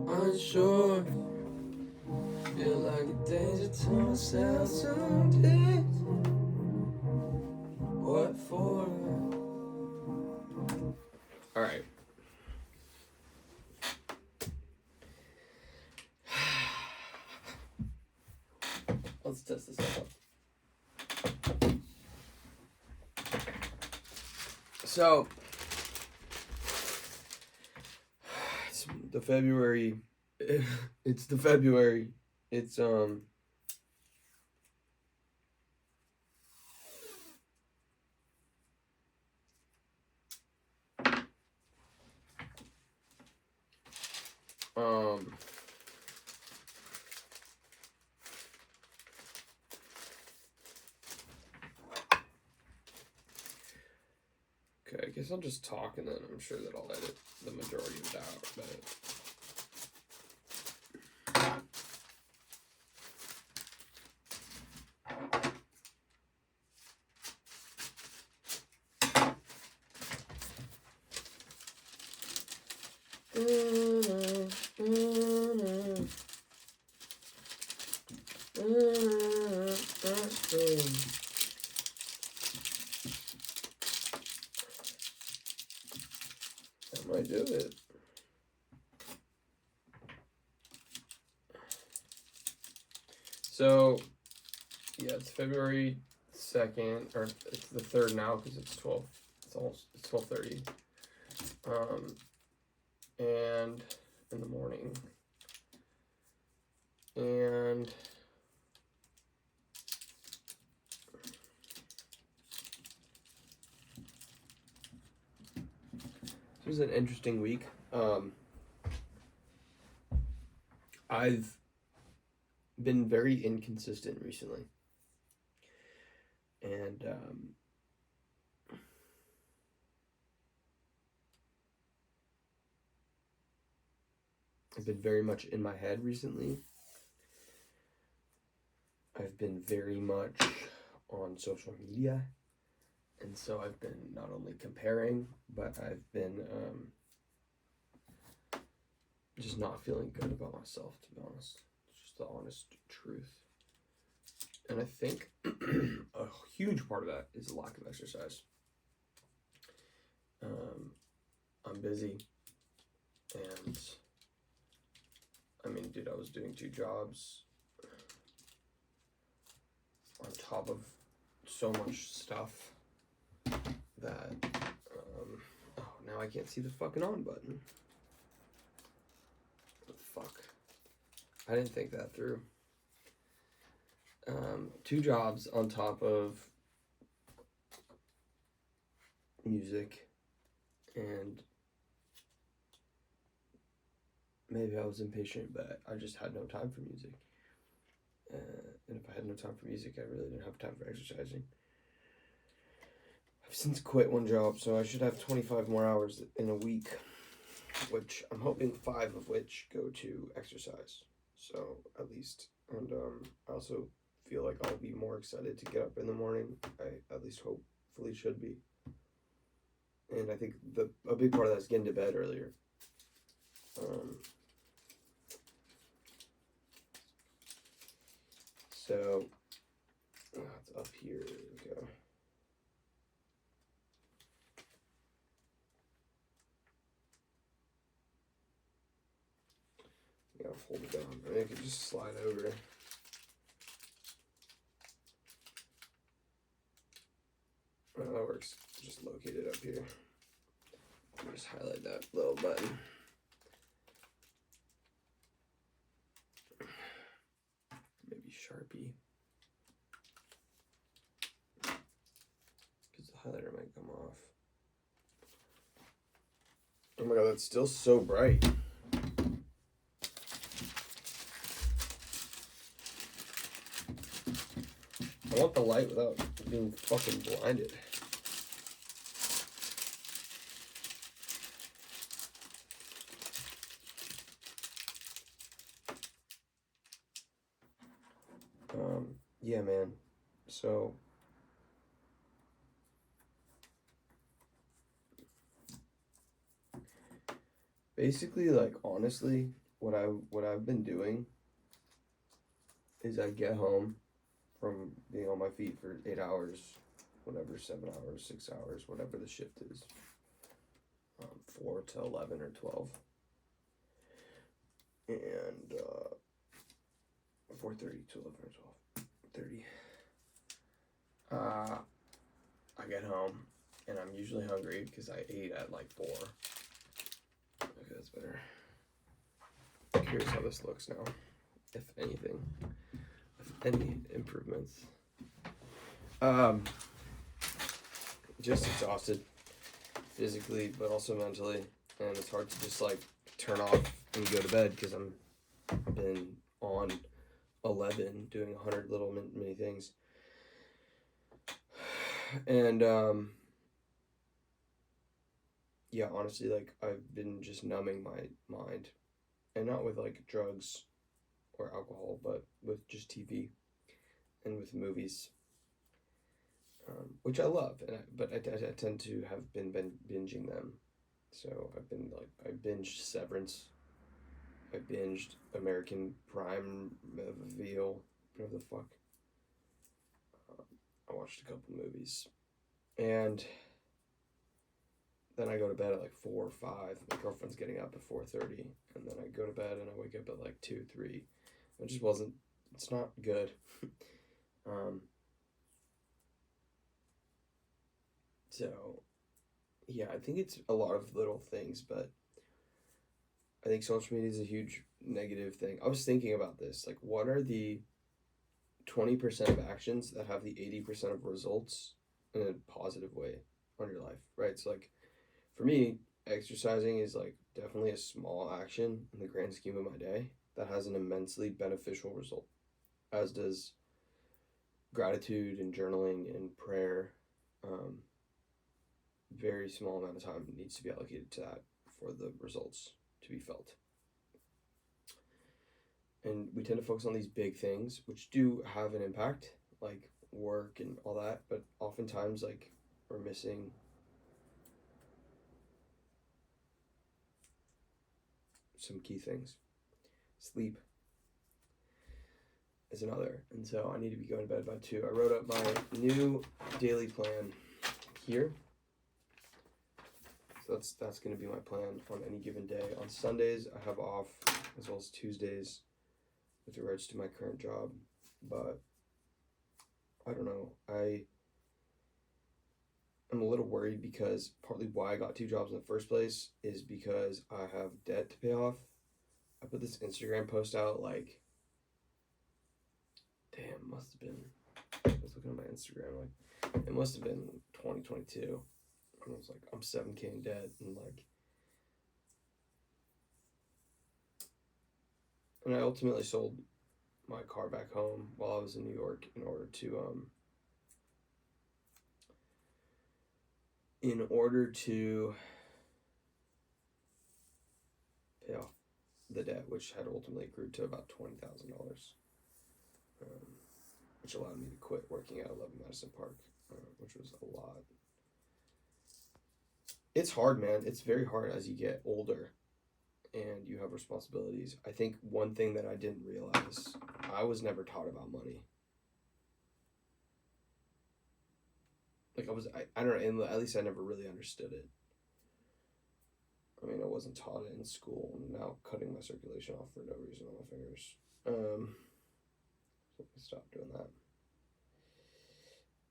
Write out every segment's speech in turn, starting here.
unsure. Feel like a danger to myself some days. What for? Alright. Let's test this out. So, it's the February. It's the February. It's okay, I guess I'll just talk and then I'm sure that I'll edit the majority of it out, but that might do it. So, yeah, it's February 2nd, or it's the 3rd now because it's 12. It's 12:30. And in the morning. And this was an interesting week. I've been very inconsistent recently. And I've been very much in my head recently. I've been very much on social media. And so I've been not only comparing, but I've been just not feeling good about myself, to be honest. It's just the honest truth. And I think a huge part of that is a lack of exercise. I'm busy, and I mean, dude, I was doing 2 jobs on top of so much stuff that, oh, now I can't see the fucking on button. What the fuck? I didn't think that through. 2 jobs on top of music, and maybe I was impatient, but I just had no time for music. And if I had no time for music, I really didn't have time for exercising. I've since quit 1 job, so I should have 25 more hours in a week, which I'm hoping 5 of which go to exercise. So at least, and I also feel like I'll be more excited to get up in the morning. I at least hopefully should be. And I think a big part of that is getting to bed earlier. So it's up here. There we go. I gotta fold it down. I mean, I could just slide over. Oh, that works. Just locate it up here. Just highlight that little button. Maybe Sharpie. Because the highlighter might come off. Oh my god, that's still so bright. I want the light without being fucking blinded. Yeah, man. So basically, like, honestly, what I've been doing is I get home from being on my feet for 8 hours, whatever, 7 hours, 6 hours, whatever the shift is, 4 to 11 or 12, and 4:30 to 11 or 12:30. I get home and I'm usually hungry because I ate at like 4. Okay, that's better. Here's how this looks now, if anything, if any improvements. Just exhausted physically, but also mentally, and it's hard to just like turn off and go to bed because I've been on 11 doing 100 little mini things, and yeah, honestly, like I've been just numbing my mind, and not with like drugs or alcohol, but with just TV and with movies, which I love, but I tend to have been binging them. So I've been like, I binged Severance, I binged American Prime Veal, whatever the fuck. I watched a couple movies, and then I go to bed at like 4 or 5. My girlfriend's getting up at 4:30, and then I go to bed and I wake up at like 2, 3. It just wasn't. It's not good. So, yeah, I think it's a lot of little things, but I think social media is a huge negative thing. I was thinking about this. Like, what are the 20% of actions that have the 80% of results in a positive way on your life, right? So, like, for me, exercising is like definitely a small action in the grand scheme of my day that has an immensely beneficial result, as does gratitude and journaling and prayer. Very small amount of time needs to be allocated to that for the results to be felt. And we tend to focus on these big things, which do have an impact, like work and all that, but oftentimes, like, we're missing some key things. Sleep is another, and so I need to be going to bed by 2. I wrote up my new daily plan here. So that's going to be my plan on any given day. On Sundays, I have off, as well as Tuesdays, with regards to my current job. But I don't know. I'm a little worried because partly why I got 2 jobs in the first place is because I have debt to pay off. I put this Instagram post out like, damn, must have been, I was looking at my Instagram, like, it must have been 2022. I was like, I'm 7K in debt, and I ultimately sold my car back home while I was in New York in order to pay off the debt, which had ultimately accrued to about $20,000, which allowed me to quit working at 11 Madison Park, which was a lot. It's hard, man. It's very hard as you get older and you have responsibilities. I think one thing that I didn't realize, I was never taught about money. Like, I don't know, at least I never really understood it. I mean, I wasn't taught it in school. I'm now cutting my circulation off for no reason on my fingers. So let me stop doing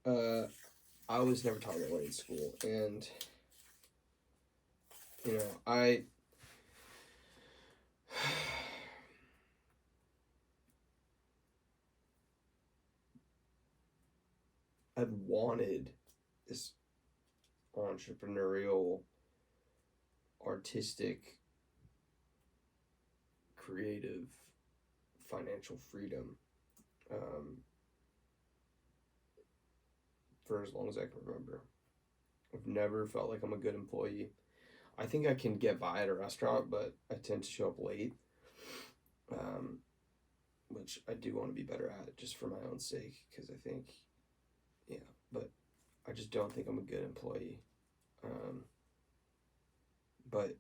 that. I was never taught about money in school, and you know, I wanted this entrepreneurial, artistic, creative, financial freedom for as long as I can remember. I've never felt like I'm a good employee. I think I can get by at a restaurant, but I tend to show up late, which I do want to be better at just for my own sake, because I think, yeah, but I just don't think I'm a good employee. But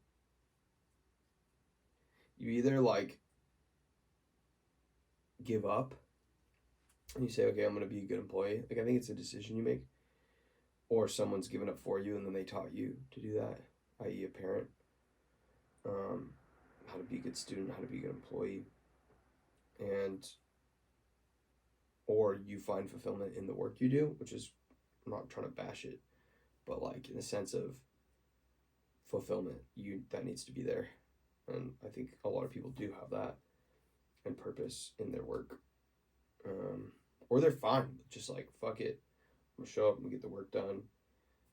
You either like give up and you say, okay, I'm gonna be a good employee. Like I think it's a decision you make, or someone's given up for you and then they taught you to do that, i.e., a parent. Um, how to be a good student, how to be a good employee, and or you find fulfillment in the work you do, which is, I'm not trying to bash it, but like in the sense of fulfillment, that needs to be there, and I think a lot of people do have that and purpose in their work, or they're fine, just like fuck it, I'm gonna show up and get the work done,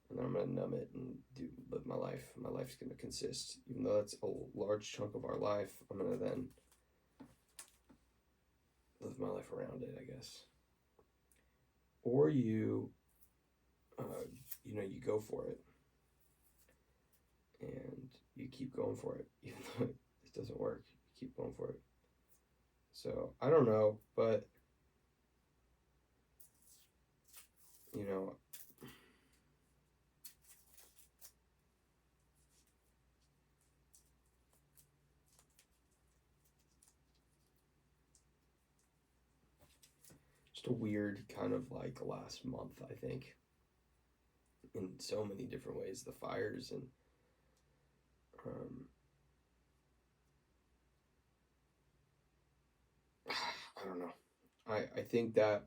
and then I'm gonna numb it and live my life. My life's gonna consist, even though that's a large chunk of our life. I'm gonna then live my life around it, I guess. Or you you go for it and you keep going for it, even though it doesn't work. You keep going for it. So I don't know, but you know, just a weird kind of like last month, I think, in so many different ways. The fires and I don't know. I think that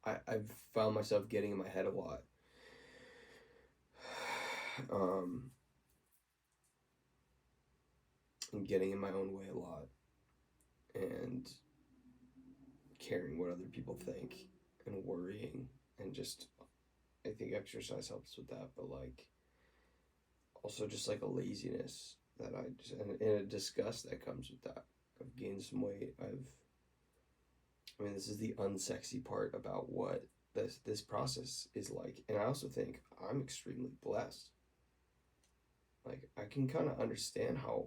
I've found myself getting in my head a lot. And getting in my own way a lot. And caring what other people think and worrying. And just, I think exercise helps with that. But like, also just like a laziness that I just, and a disgust that comes with that. I've gained some weight. I mean, this is the unsexy part about what this process is like. And I also think I'm extremely blessed. Like, I can kind of understand how,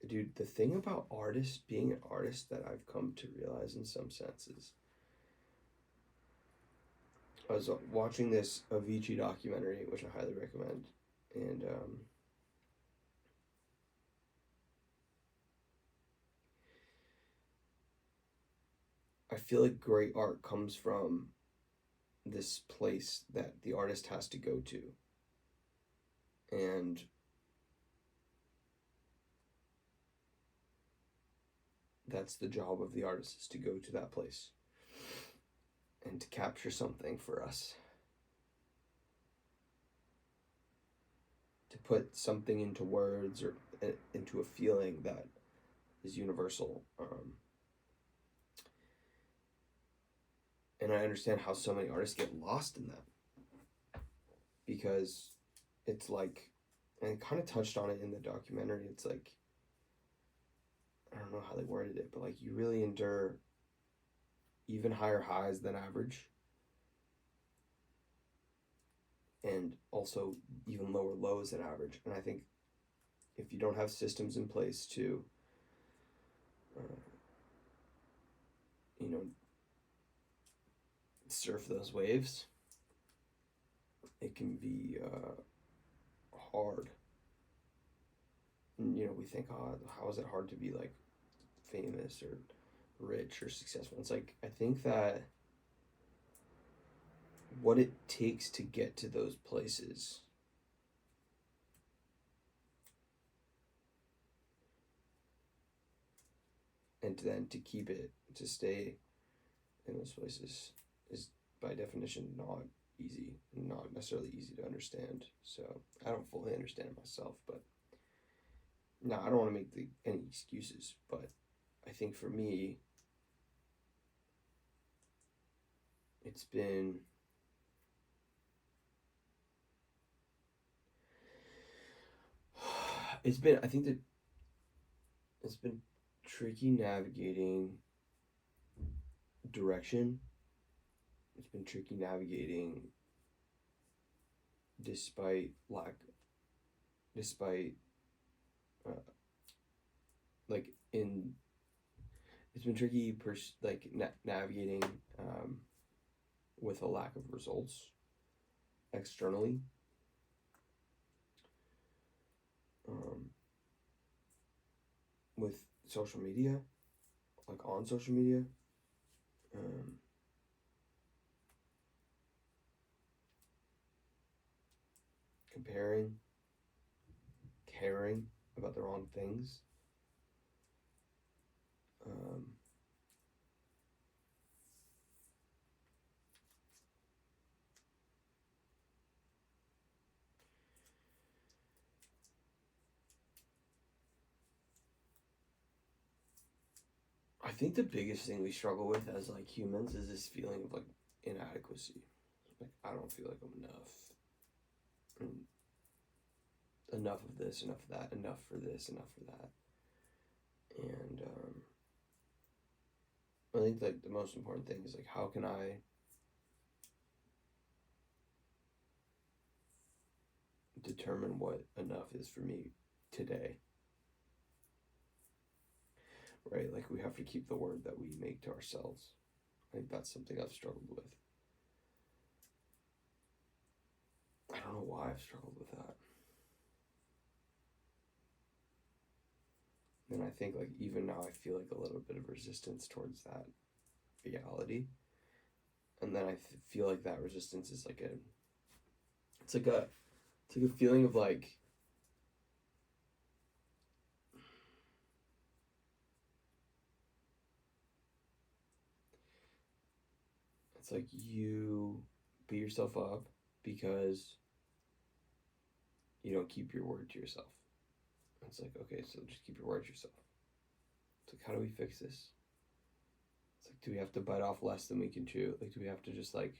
dude, the thing about artists, being an artist, that I've come to realize in some senses. I was watching this Avicii documentary, which I highly recommend, and I feel like great art comes from this place that the artist has to go to. And that's the job of the artist, is to go to that place and to capture something for us. To put something into words or into a feeling that is universal. And I understand how so many artists get lost in that. Because it's like, and it kind of touched on it in the documentary, it's like, I don't know how they worded it, but like you really endure even higher highs than average, and also even lower lows than average. And I think if you don't have systems in place to, you know, surf those waves, it can be hard. And, you know, we think, oh, how is it hard to be like famous or rich or successful? It's like, I think that what it takes to get to those places and then to keep it, to stay in those places, is by definition not easy, not necessarily easy to understand. So I don't fully understand it myself, but no, I don't want to make any excuses, but I think for me, it's been I think that it's been tricky navigating direction. It's been tricky navigating despite like in it's been tricky navigating with a lack of results externally. with social media, like on social media. Comparing, caring about the wrong things. I think the biggest thing we struggle with as like humans is this feeling of like inadequacy. Like I don't feel like I'm enough. Enough of this, enough of that, enough for this, enough for that. And I think like the most important thing is like how can I determine what enough is for me today? Right? Like we have to keep the word that we make to ourselves. I think that's something I've struggled with. I don't know why I've struggled with that. And I think like even now I feel like a little bit of resistance towards that reality. And then I feel like that resistance is like it's like a feeling of like it's like you beat yourself up because you don't keep your word to yourself. It's like, okay, so just keep your word to yourself. It's like, how do we fix this? It's like, do we have to bite off less than we can chew? Like, do we have to just like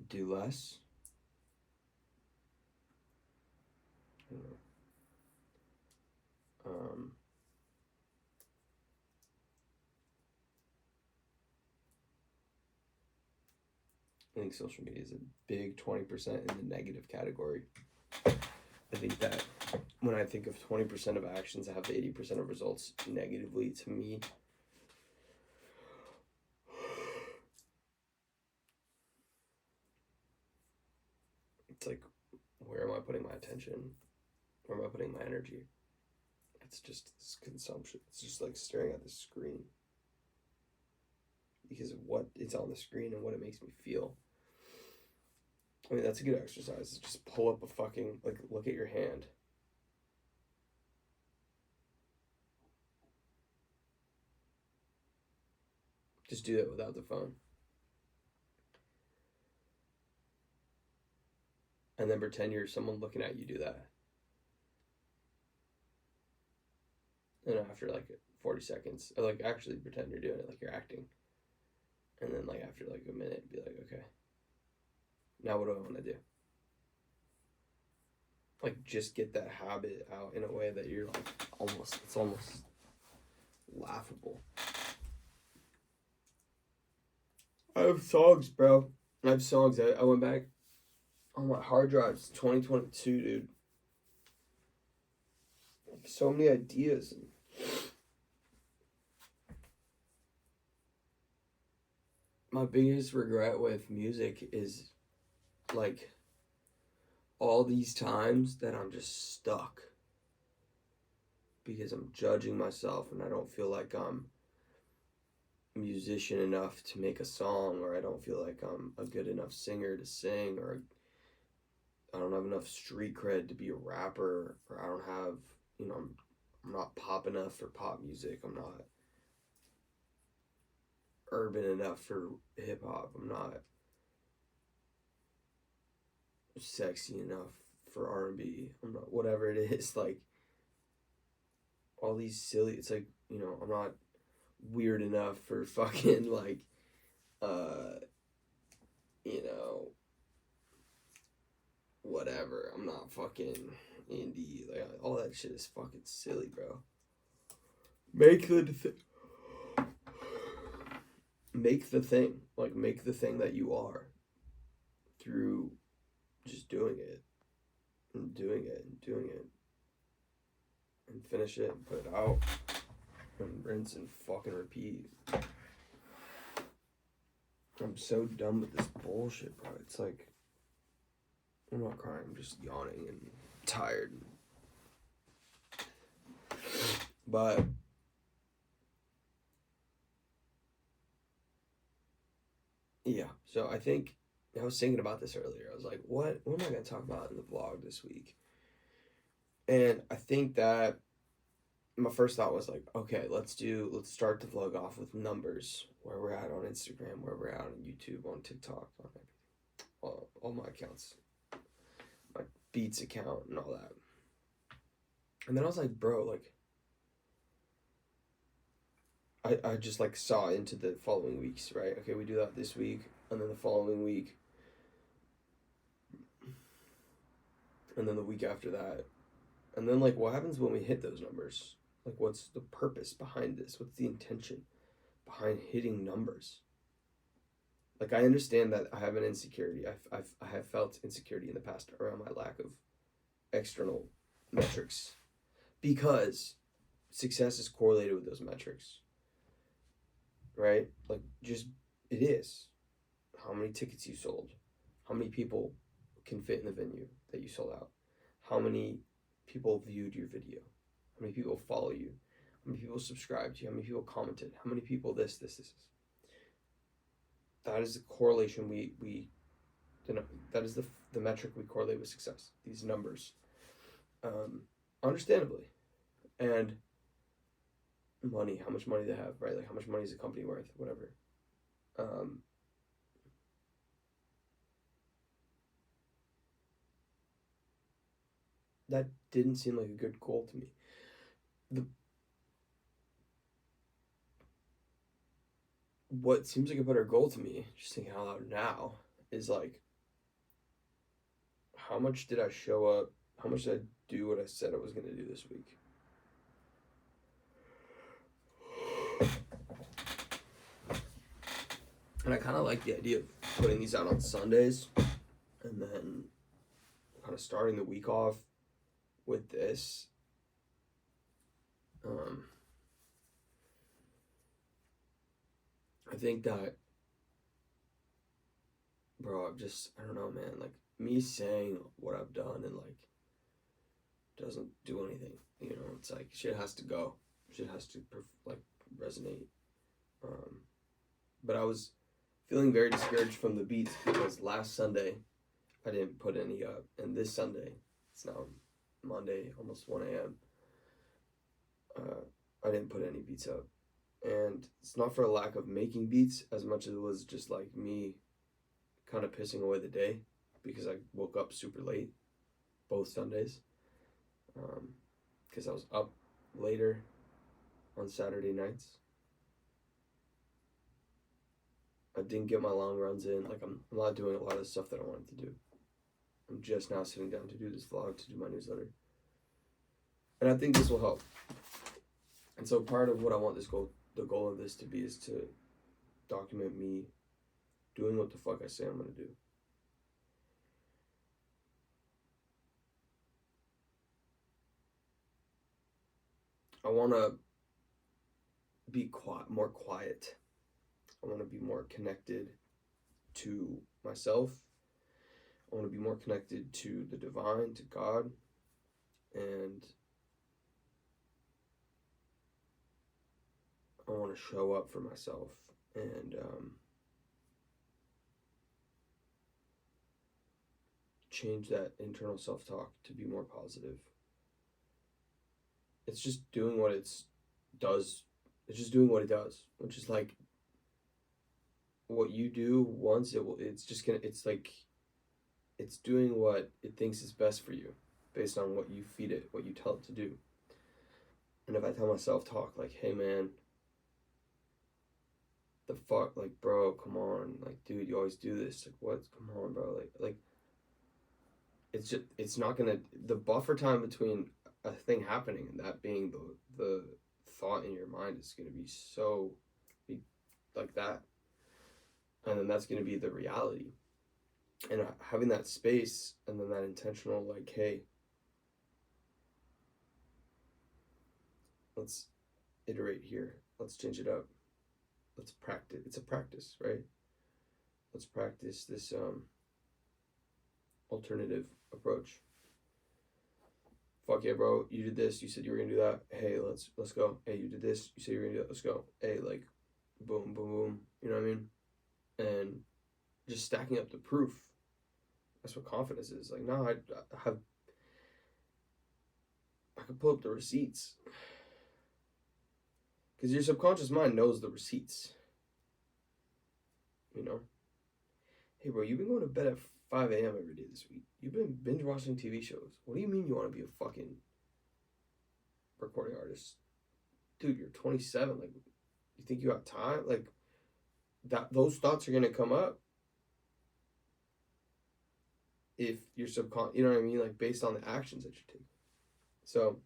do less? I don't know. I think social media is a big 20% in the negative category. I think that when I think of 20% of actions that have 80% of results negatively to me, it's like, where am I putting my attention? Where am I putting my energy? It's just this consumption. It's just like staring at the screen. Because of what it's on the screen and what it makes me feel. I mean, that's a good exercise. Just pull up a fucking, like, look at your hand. Just do that without the phone. And then pretend you're someone looking at you do that. And after like 40 seconds, or like actually pretend you're doing it, like you're acting. And then like after like a minute, be like, okay, now what do I want to do? Like just get that habit out in a way that you're like it's almost laughable. I have songs, bro. I have songs. I went back on my hard drives, 2022, dude. So many ideas. My biggest regret with music is like all these times that I'm just stuck because I'm judging myself and I don't feel like I'm a musician enough to make a song, or I don't feel like I'm a good enough singer to sing, or I don't have enough street cred to be a rapper, or I don't have, I'm not pop enough for pop music. I'm not urban enough for hip hop. I'm not sexy enough for R&B. I'm not, whatever it is, like all these silly, it's like, I'm not weird enough for fucking like whatever. I'm not fucking indie. Like all that shit is fucking silly, bro. Make the thing. Like make the thing that you are through just doing it and doing it and doing it and finish it and put it out and rinse and fucking repeat. I'm so done with this bullshit, bro. It's like, I'm not crying, I'm just yawning and tired. But yeah, so I think I was thinking about this earlier. I was like, what am I gonna talk about in the vlog this week? And I think that my first thought was like, okay, let's start the vlog off with numbers, where we're at on Instagram, where we're at on YouTube, on TikTok, on all my accounts, my Beats account and all that. And then I was like, bro, like I just like saw into the following weeks, right? Okay, we do that this week, and then the following week, and then the week after that. And then like what happens when we hit those numbers? Like what's the purpose behind this? What's the intention behind hitting numbers? Like I understand that I have an insecurity. I have felt insecurity in the past around my lack of external metrics because success is correlated with those metrics, right? Like just it is. How many tickets you sold? How many people can fit in the venue that you sold out? How many people viewed your video? How many people follow you? How many people subscribed to you? How many people commented? How many people this. That is the correlation that is the metric we correlate with success. These numbers, understandably, and money, how much money they have, right? Like how much money is a company worth, whatever. That didn't seem like a good goal to me. What seems like a better goal to me, just thinking out loud now, is like, how much did I show up? How much did I do what I said I was going to do this week? And I kind of like the idea of putting these out on Sundays and then kind of starting the week off with this. I think that, bro, I don't know, man. Like, me saying what I've done and, like, doesn't do anything. You know, it's like, shit has to go. Shit has to, like, resonate. But I was feeling very discouraged from the beats because last Sunday I didn't put any up. And this Sunday, it's now Monday, almost 1 a.m., I didn't put any beats up. And it's not for a lack of making beats as much as it was just like me kind of pissing away the day because I woke up super late both Sundays because I was up later on Saturday nights. I didn't get my long runs in. Like I'm not doing a lot of stuff that I wanted to do. I'm just now sitting down to do this vlog, to do my newsletter. And I think this will help. And so part of what I want the goal of this to be is to document me doing what the fuck I say I'm gonna do. I wanna be more quiet. I wanna be more connected to myself. I wanna be more connected to the divine, to God, and I want to show up for myself and change that internal self-talk to be more positive. It's just doing what it does. It's just doing what it does, which is like what you do once it's like it's doing what it thinks is best for you based on what you feed it, what you tell it to do. And if I tell myself talk like, hey man, the fuck, like, bro, come on, like, dude, you always do this, like, what, come on, bro, like it's not gonna, the buffer time between a thing happening and that being the thought in your mind is gonna be like that, and then that's gonna be the reality. And having that space and then that intentional, like, hey, let's iterate here, let's change it up, let's practice, it's a practice, right? Let's practice this alternative approach. fuck yeah, bro, you did this, you said you were gonna do that. Hey, let's go. Hey, you did this, you said you were gonna do that. Let's go. Hey, like, boom, boom, boom. You know what I mean? And just stacking up the proof. That's what confidence is. Like, no, I could pull up the receipts because your subconscious mind knows the receipts. You know, hey, bro, you've been going to bed at 5 a.m. every day this week. You've been binge watching TV shows. What do you mean you want to be a fucking recording artist? Dude, you're 27. Like, you think you got time? Like, those thoughts are going to come up if you're you know what I mean? Like, based on the actions that you take. So,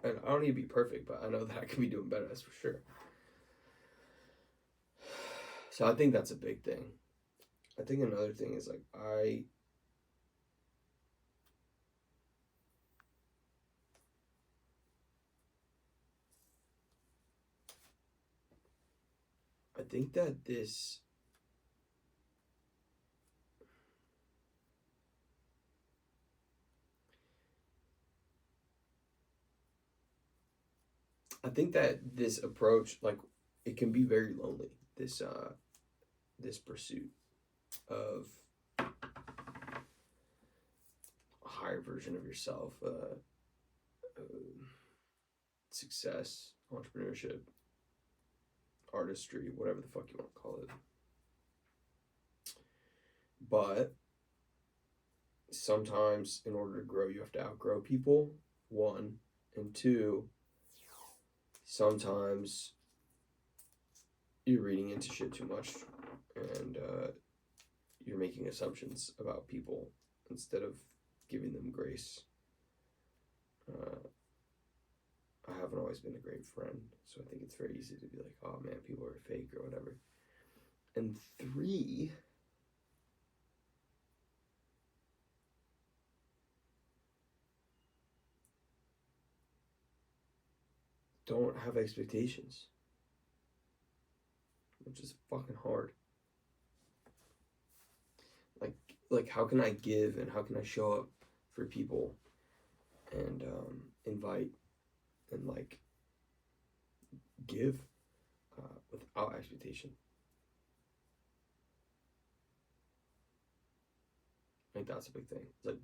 and I don't need to be perfect, but I know that I can be doing better, that's for sure. So I think that's a big thing. I think another thing is, like, I think that this approach, like, it can be very lonely, this pursuit of a higher version of yourself, success, entrepreneurship, artistry, whatever the fuck you want to call it. But sometimes in order to grow, you have to outgrow people, one, and two, sometimes you're reading into shit too much, and you're making assumptions about people instead of giving them grace. I haven't always been a great friend, so I think it's very easy to be like, oh man, people are fake or whatever. And three, don't have expectations, which is fucking hard. Like how can I give and how can I show up for people and invite and like give without expectation? I think that's a big thing. It's like,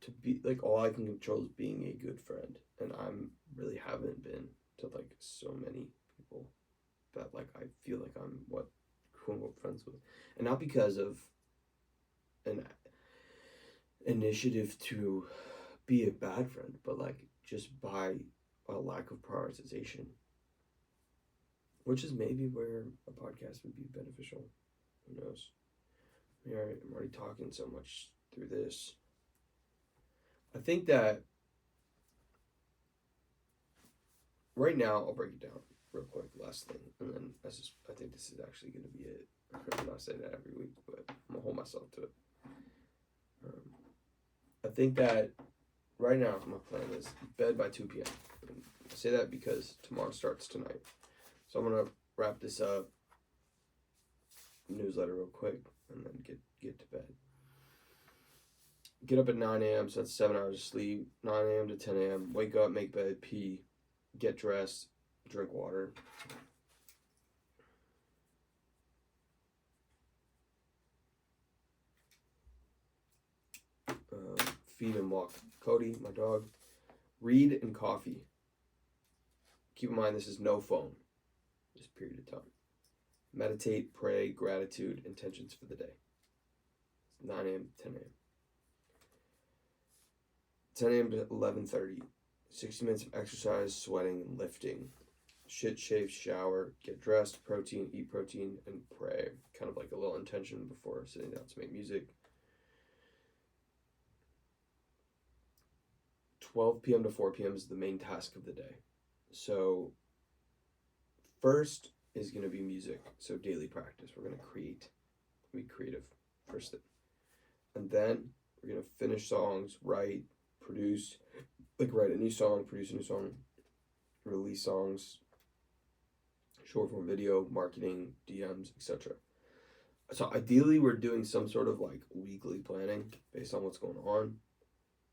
to be like, all I can control is being a good friend, and I'm really haven't been to like so many people that like I feel like I'm what quote unquote friends with, and not because of an initiative to be a bad friend, but like just by a lack of prioritization, which is maybe where a podcast would be beneficial. Who knows? I'm already talking so much through this. I think that right now, I'll break it down real quick. Last thing, and then I think this is actually going to be it. I'm not saying that every week, but I'm gonna hold myself to it. I think that right now my plan is bed by 2 p.m. And I say that because tomorrow starts tonight, so I'm gonna wrap this up, newsletter real quick, and then get to bed. Get up at 9 a.m. So that's 7 hours of sleep. 9 a.m. to 10 a.m. Wake up, make bed, pee, get dressed, drink water. Feed and walk Cody, my dog. Read and coffee. Keep in mind this is no phone. Just period of time. Meditate, pray, gratitude, intentions for the day. 9 a.m. to 10 a.m. 10 a.m. to 11:30. 60 minutes of exercise, sweating, and lifting. Shit, shave, shower, get dressed, eat protein, and pray. Kind of like a little intention before sitting down to make music. 12 p.m. to 4 p.m. is the main task of the day. So first is going to be music. So daily practice. We're going to be creative first thing. And then we're going to finish songs, write, produce, like write a new song, produce a new song, release songs, short form video, marketing, DMs, etc. So ideally, we're doing some sort of like weekly planning based on what's going on.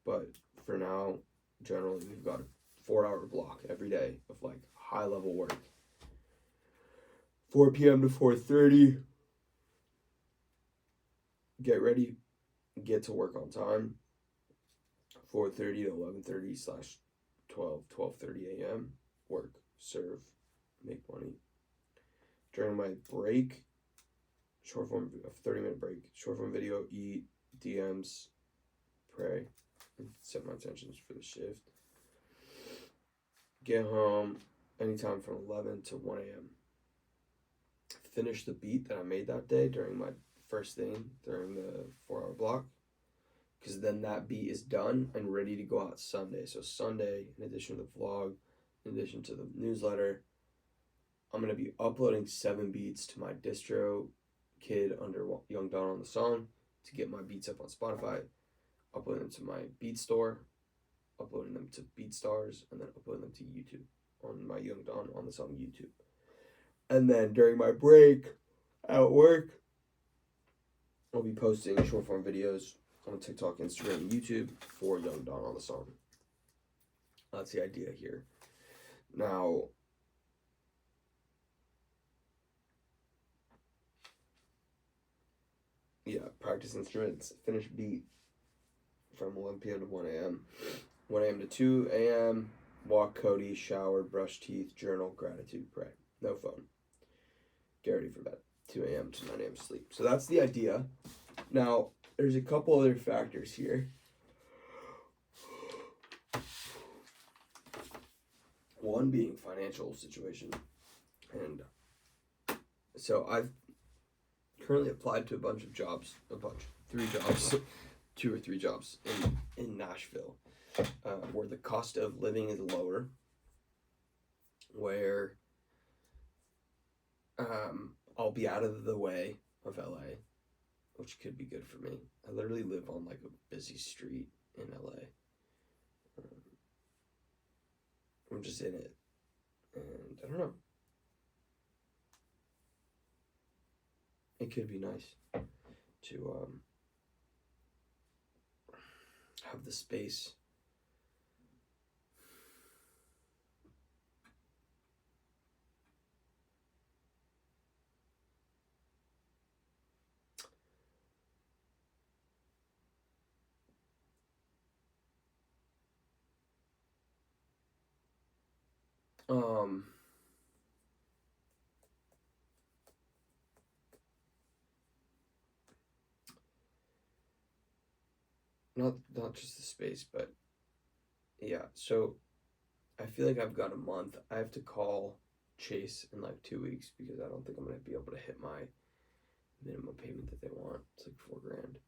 But for now, generally, we've got a 4 hour block every day of like high level work. 4 p.m. to 4:30. Get ready, get to work on time. 4:30 to 11:30 slash 12:30 a.m. Work, serve, make money. During my break, short form, 30-minute break, short form video, eat, DMs, pray, and set my intentions for the shift. Get home anytime from 11 to 1 a.m. Finish the beat that I made that day during my first thing during the 4 hour block, because then that beat is done and ready to go out Sunday. So Sunday, in addition to the vlog, in addition to the newsletter, I'm going to be uploading 7 beats to my distro kid under Young Don on the Song to get my beats up on Spotify, uploading them to my beat store, uploading them to BeatStars, and then uploading them to YouTube on my Young Don on the Song YouTube. And then during my break at work, I'll be posting short form videos on TikTok, Instagram, and YouTube for Young Don on the Song. That's the idea here. Now, yeah, practice instruments, finish beat from 11 p.m. to 1 a.m. 1 a.m. to 2 a.m., walk Cody, shower, brush teeth, journal, gratitude, pray. No phone. Get ready for bed. 2 a.m. to 9 a.m. sleep. So that's the idea. Now, there's a couple other factors here. One being financial situation. And so I've currently applied to a bunch of jobs, 3 jobs, 2 or 3 jobs in Nashville, where the cost of living is lower, where I'll be out of the way of LA, which could be good for me. I literally live on like a busy street in LA. I'm just in it, and I don't know. It could be nice to have the space. Not just the space, but yeah. So I feel like I've got a month. I have to call Chase in like 2 weeks because I don't think I'm gonna be able to hit my minimum payment that they want. It's like $4,000.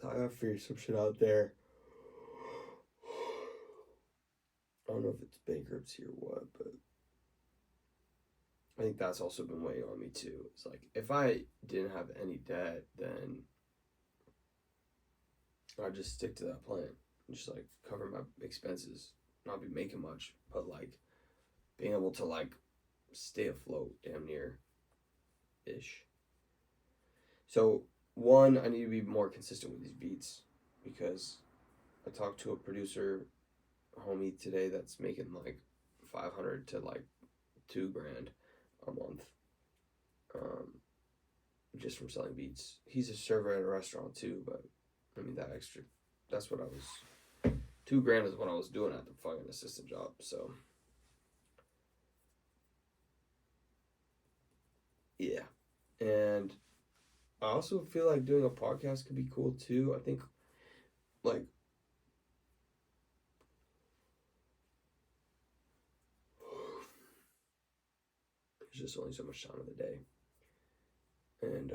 So I gotta figure some shit out there. I don't know if it's bankruptcy or what, but I think that's also been weighing on me too. It's like if I didn't have any debt, then I'd just stick to that plan and just like cover my expenses, not be making much, but like being able to like stay afloat damn near ish. So one, I need to be more consistent with these beats because I talked to a producer homie today that's making like 500 to like $2,000 a month, just from selling beats. He's a server at a restaurant too, but I mean that extra. That's what I was. $2,000 is what I was doing at the fucking assistant job. So yeah, and I also feel like doing a podcast could be cool too. I think like there's just only so much time of the day, and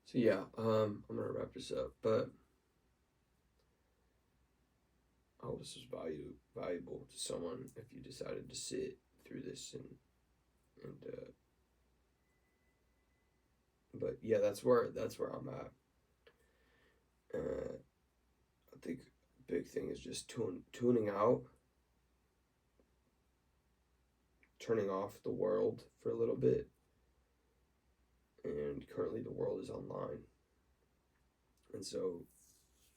so yeah, I'm gonna wrap this up, but I hope this was valuable to someone if you decided to sit through this and But yeah, that's where I'm at. I think big thing is just tuning out, turning off the world for a little bit. And currently the world is online. And so,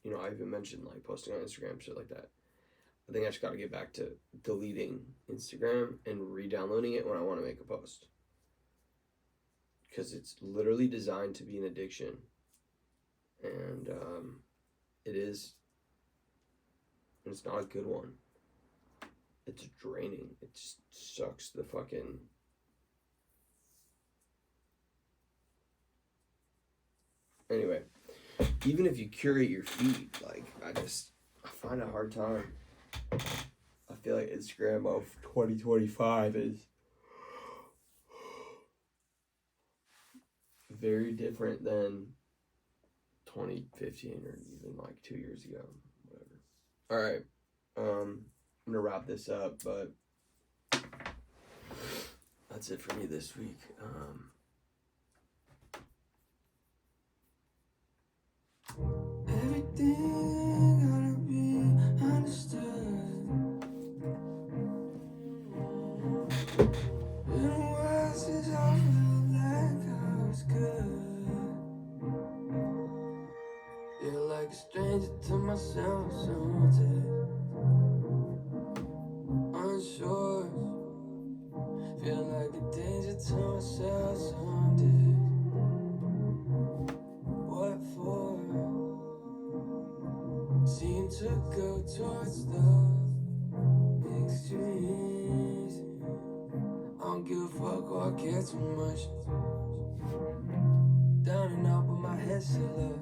I even mentioned like posting on Instagram, shit like that. I think I just got to get back to deleting Instagram and re-downloading it when I want to make a post. Because it's literally designed to be an addiction. And it is. And it's not a good one. It's draining. It just sucks the fucking... Anyway, even if you curate your feed, like, I find a hard time. I feel like Instagram of 2025 is very different than 2015 or even like 2 years ago, whatever. All right, I'm gonna wrap this up, but that's it for me this week. Everything gotta be understood. Been a while since I felt like I was good. Feel like a stranger to myself some days. Unsure. Feel like a danger to myself some days. What for? Seem to go towards the extremes. I don't give a fuck or I care too much. Down and out, but my head still up.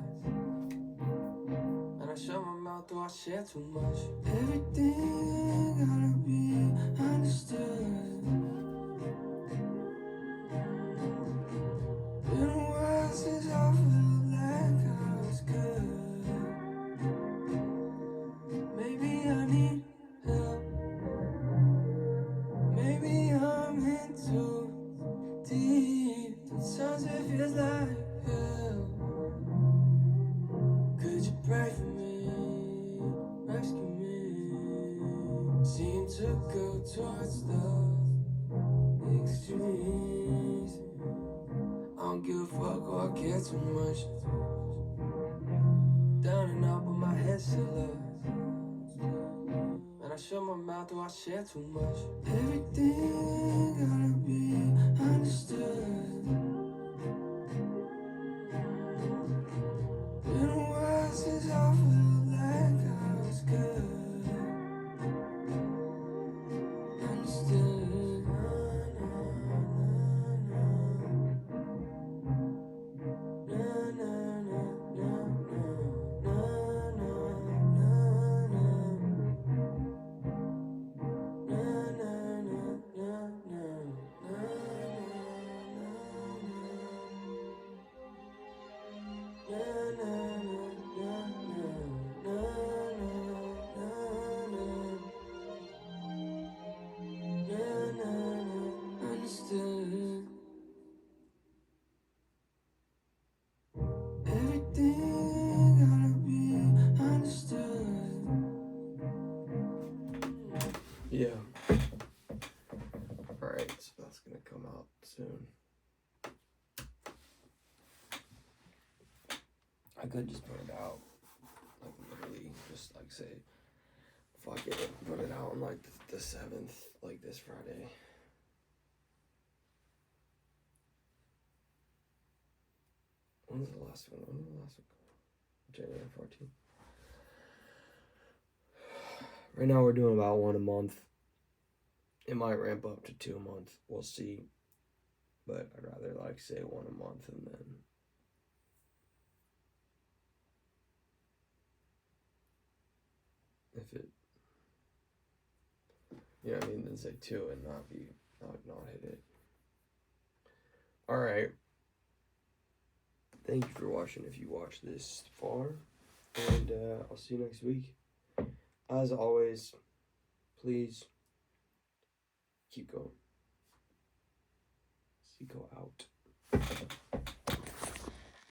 And I shut my mouth, though I share too much. Everything gotta be understood. Been a while since I felt like I was good. Maybe I need help. Maybe I'm in too deep. Sometimes it feels like hell. Could you pray for me? Rescue me. Seem to go towards the extremes. I don't give a fuck or I care too much. Down and out, but my head still up. And I shut my mouth, though I share too much. Everything gotta be understood. Been a while since I felt like I was good. Understood. Understood. Everything gotta be understood. Yeah. Alright, so that's gonna come out soon. I could just put it out. Like literally just like say fuck it, put it out on like the 7th, like this Friday. When's the last one? January 14th. Right now we're doing about 1 a month. It might ramp up to 2 a month. We'll see. But I'd rather like say 1 a month and then if it, you know what I mean, then say 2 and not hit it. Alright. Thank you for watching if you watched this far. And I'll see you next week. As always, please keep going. Seco out.